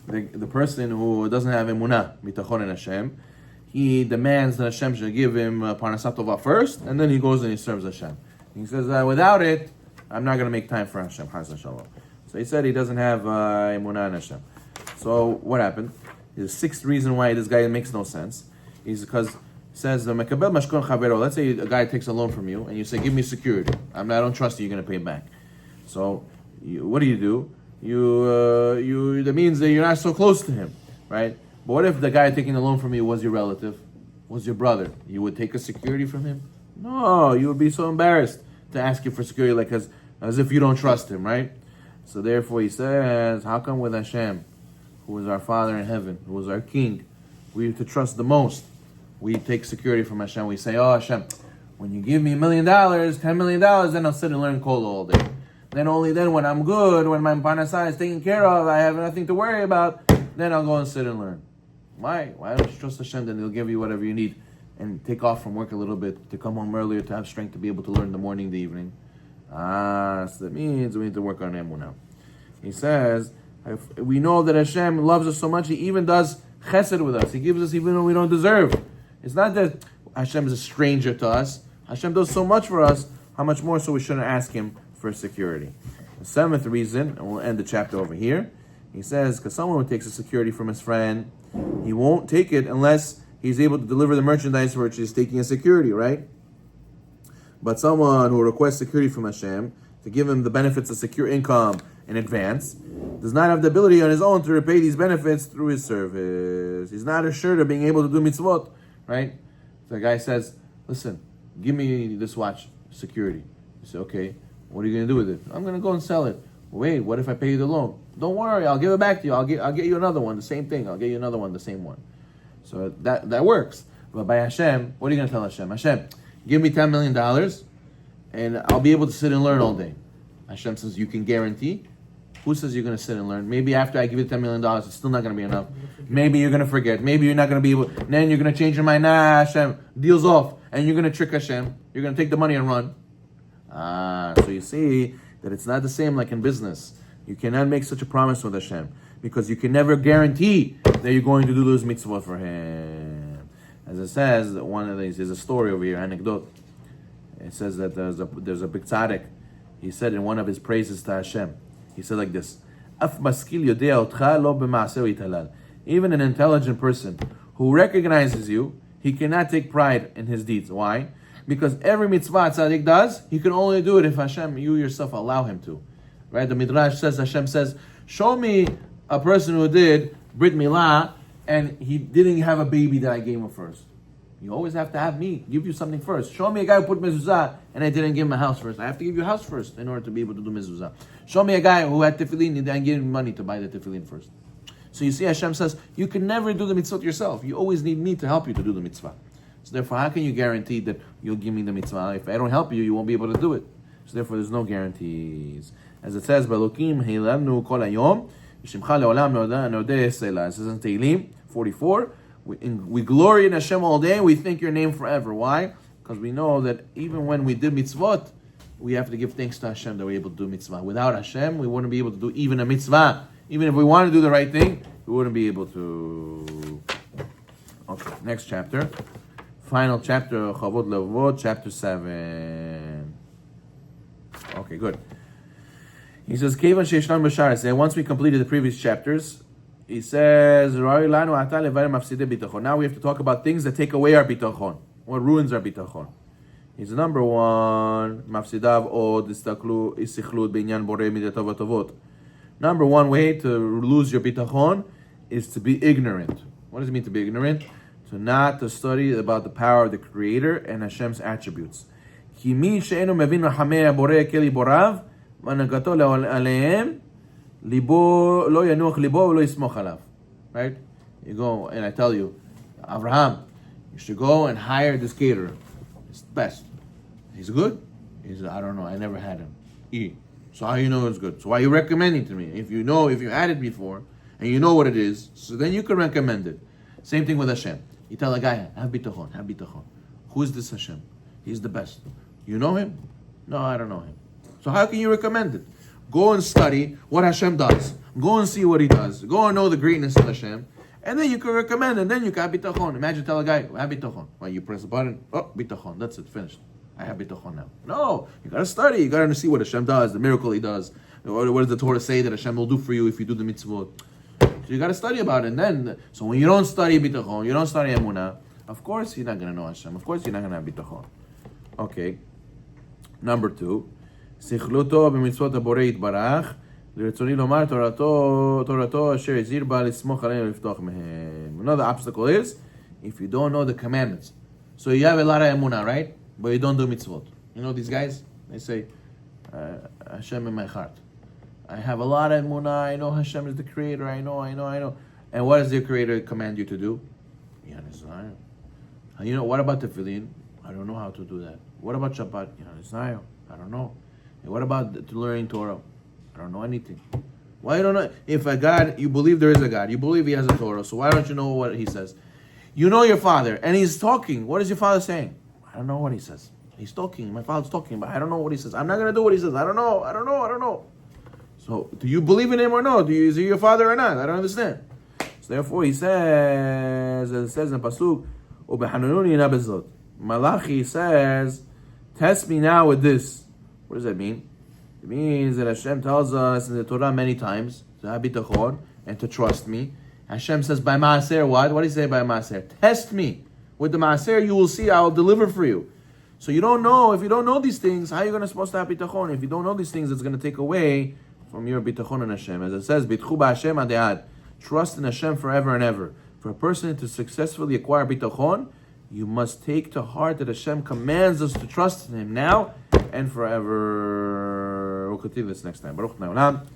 the person who doesn't have emunah, bitachon in Hashem, he demands that Hashem should give him parnasat tova first, and then he goes and he serves Hashem. He says, without it, I'm not going to make time for Hashem. So he said he doesn't have emunah in Hashem. So what happened? The sixth reason why this guy makes no sense is because it says, let's say a guy takes a loan from you, and you say, give me security. I don't trust you, you're going to pay it back. So what do? That means that you're not so close to him, right? But what if the guy taking the loan from you was your relative, was your brother? You would take a security from him? No, you would be so embarrassed to ask you for security, like as if you don't trust him, right? So therefore he says, how come with Hashem, who is our Father in heaven, who is our King, we have to trust the most? We take security from Hashem. We say, oh Hashem, when you give me $1 million, $10 million, then I'll sit and learn Kol all day. Then only then, when I'm good, when my parnasah is taken care of, I have nothing to worry about, then I'll go and sit and learn. Why? Why don't you trust Hashem? Then He'll give you whatever you need, and take off from work a little bit to come home earlier to have strength to be able to learn the morning, the evening. So that means we need to work on Emunah. He says, we know that Hashem loves us so much, He even does chesed with us. He gives us even when we don't deserve. It's not that Hashem is a stranger to us. Hashem does so much for us. How much more so we shouldn't ask Him for security? The seventh reason, and we'll end the chapter over here, he says, because someone who takes a security from his friend, he won't take it unless he's able to deliver the merchandise for which he's taking a security, right? But someone who requests security from Hashem to give him the benefits of secure income in advance does not have the ability on his own to repay these benefits through his service. He's not assured of being able to do mitzvot, right? So the guy says, listen, give me this watch, security. You say, okay, what are you going to do with it? I'm going to go and sell it. Wait, what if I pay you the loan? Don't worry, I'll give it back to you. I'll get you another one, the same thing. I'll get you another one, the same one. So that works. But by Hashem, what are you going to tell Hashem? Hashem, give me $10 million, and I'll be able to sit and learn all day. Hashem says, you can guarantee? Who says you're going to sit and learn? Maybe after I give you $10 million, it's still not going to be enough. Maybe you're going to forget. Maybe you're not going to be able. Then you're going to change your mind. Nah, Hashem, deal's off. And you're going to trick Hashem. You're going to take the money and run. So you see that it's not the same like in business. You cannot make such a promise with Hashem, because you can never guarantee that you're going to do those mitzvot for Him. As it says, one of these is a story over here, anecdote. It says that there's a big tzaddik. He said in one of his praises to Hashem, he said like this: even an intelligent person who recognizes you, he cannot take pride in his deeds. Why? Because every mitzvah tzaddik does, he can only do it if Hashem, you yourself, allow him to. Right? The Midrash says, Hashem says, show me a person who did Brit Milah and he didn't have a baby that I gave him first. You always have to have me give you something first. Show me a guy who put mezuzah and I didn't give him a house first. I have to give you a house first in order to be able to do mezuzah. Show me a guy who had tefillin and I gave him money to buy the tefillin first. So you see, Hashem says, you can never do the mitzvot yourself. You always need me to help you to do the mitzvah. So therefore, how can you guarantee that you'll give me the mitzvah? If I don't help you, you won't be able to do it. So therefore, there's no guarantees. As it says, Balukim Hilanu Kol Hayom, Shimcha Leolam Nodeh Selah. It says in Tehillim 44, we glory in Hashem all day, we thank your name forever. Why? Because we know that even when we did mitzvot, we have to give thanks to Hashem that we're able to do mitzvah. Without Hashem, we wouldn't be able to do even a mitzvah. Even if we want to do the right thing, we wouldn't be able to. Okay, next chapter. Final chapter, Chavot Levavot, chapter 7. Okay, good. He says, Kevan Sheishnan B'Shar. Once we completed the previous chapters, he says, now we have to talk about things that take away our bitachon, what ruins our bitachon. He's number one, mafsidav od istichlut b'inyan borei midatov atovot. Number one way to lose your bitachon is to be ignorant. What does it mean to be ignorant? To study about the power of the Creator and Hashem's attributes. Ki mi she'enu mevin rachamei borei keli borav v'anagato alehem libo lo yanuach libo lo yismoch alav. Right? You go and I tell you, Abraham, you should go and hire this caterer. It's the best. He's good? He said, I don't know, I never had him. So how you know it's good? So why are you recommending to me? If you had it before and you know what it is, so then you can recommend it. Same thing with Hashem. You tell a guy, have bitachon, have bitachon. Who is this Hashem? He's the best. You know him? No, I don't know him. So how can you recommend it? Go and study what Hashem does. Go and see what He does. Go and know the greatness of Hashem. And then you can recommend, and then you can have bitachon. Imagine tell a guy, have bitachon. Well, you press a button, oh, bitachon, that's it, finished. I have bitachon now. No, you gotta study, you gotta see what Hashem does, the miracle He does. What does the Torah say that Hashem will do for you if you do the mitzvot? So you gotta study about it. And then, so when you don't study bitachon, you don't study emunah, of course you're not gonna know Hashem. Of course you're not gonna have bitachon. Okay. Number 2. Sichluto b'mitzvot haborei yitbarach. Another obstacle is if you don't know the commandments. So you have a lot of emunah, right? But you don't do mitzvot. You know these guys? They say, Hashem in my heart. I have a lot of emunah. I know Hashem is the creator. I know. And what does the creator command you to do? You know, what about tefillin? I don't know how to do that. What about Shabbat? I don't know. And what about learning Torah? I don't know anything. Why don't know? If a God, you believe there is a God, you believe He has a Torah, so why don't you know what He says? You know your father, and he's talking. What is your father saying? I don't know what he says. He's talking. My father's talking, but I don't know what he says. I'm not going to do what he says. I don't know. So, do you believe in Him or no? Is He your father or not? I don't understand. So therefore, He says, as it says in Pasuk, Ubehanununi na bezot. Malachi says, test me now with this. What does that mean? It means that Hashem tells us in the Torah many times to have bitachon and to trust me. Hashem says by maaser what? What does He say by maaser? Test me. With the maaser you will see I will deliver for you. So you don't know, if you don't know these things, how are you going to supposed to have bitachon? If you don't know these things, it's going to take away from your bitachon in Hashem. As it says, bitchu b'Hashem adead. Trust in Hashem forever and ever. For a person to successfully acquire bitachon, you must take to heart that Hashem commands us to trust in Him now and forever. We'll continue this next time. Baruch Naolam.